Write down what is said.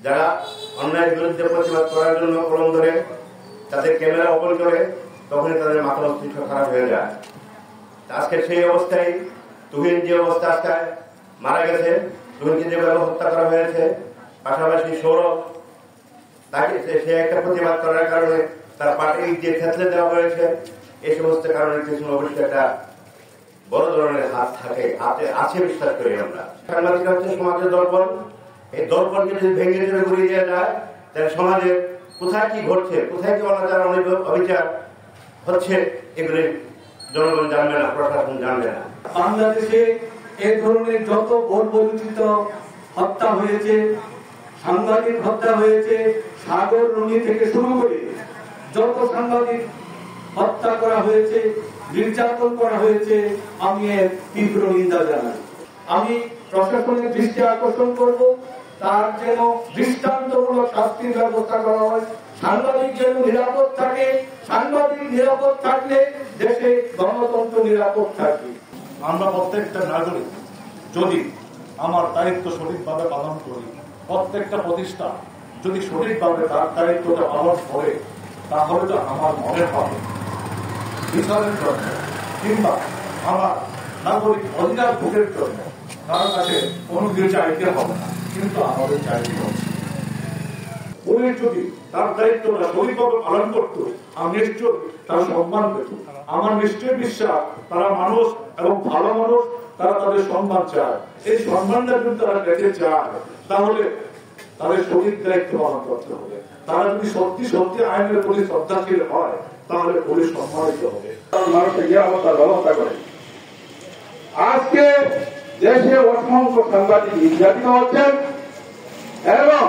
যারা অন্যায়ের বিরুদ্ধে প্রতিবাদ করার জন্য কলম ধরে তাদের ক্যামেরা ওপেন করে, তখনই তাদের মাথা মস্তিষ্ক খারাপ হয়ে যায়। আজকে সেই অবস্থায় তুহিন যে অবস্থায় মারা গেছে, তুহিনকে যেভাবে হত্যা করা হয়েছে, পাশাপাশি সৌরভ তাকে সে একটা প্রতিবাদ করার কারণে তার পার্টি যে ক্ষেত্রে দেওয়া হয়েছে, এই সমস্ত কারণের পিছনে অবশ্যই একটা বড় ধরনের হাত থাকে, হাতে আছে বিশ্বাস করি আমরা। সাংবাদিক হচ্ছে সমাজের দর্পণ। এই দর্পণকে যদি ভেঙে চুরে ঘুরিয়ে দেওয়া যায়, তাহলে সমাজে কোথায় কি ঘটছে, কোথায় কি অনাচার অবিচার হচ্ছে, এগুলি জনগণ জানবে না, প্রশাসন জানবে না। বাংলাদেশে এই ধরনের যত বর্বরোচিত হত্যা হয়েছে, সাংবাদিক হত্যা হয়েছে, সাগর রুনি থেকে শুরু করে যত সাংবাদিক হত্যা করা হয়েছে, নির্যাতন করা হয়েছে, আমি এর তীব্র নিন্দা জানাই। আমি প্রশাসনের দৃষ্টি আকর্ষণ করব, তার যেন দৃষ্টান্তমূলক শাস্তির ব্যবস্থা করা হয়। সাংবাদিক যেন নিরাপদ থাকে, সাংবাদিক নিরাপদ থাকলে দেশে গণতন্ত্র নিরাপদ থাকবে। আমরা প্রত্যেকটা নাগরিক যদি আমার দায়িত্ব সঠিকভাবে পালন করি, প্রত্যেকটা প্রতিষ্ঠান যদি সঠিকভাবে তার দায়িত্বটা পালন করে, তাহলে তো আমার মনে হয় বিচারের জন্য কিংবা আমার নাগরিক অধিকার ভোগের জন্য তার কাছে কোনো কিছু চাইতে হবে না, কিন্তু আমাদের চাইতে হচ্ছে। পুলিশ যদি তার দায়িত্বটা সঠিকভাবে পালন করত, আমি নিশ্চয় তার সম্মান পেত। আমার নিশ্চয় বিশ্বাস তারা মানুষ এবং ভালো মানুষ, তারা তাদের সম্মান চায়। এই সম্মানটা যদি তারা পেতে চায়, তাহলে তাদের সঠিক দায়িত্ব পালন করতে হবে। তারা যদি সত্যি সত্যি আইনের প্রতি শ্রদ্ধাশীল হয়, তাহলে পুলিশ সম্মানিত হবে, মানুষের নিরাপত্তার ব্যবস্থা করে। আজকে দেশে অসংখ্য সাংবাদিক নির্যাতিত হচ্ছেন এবং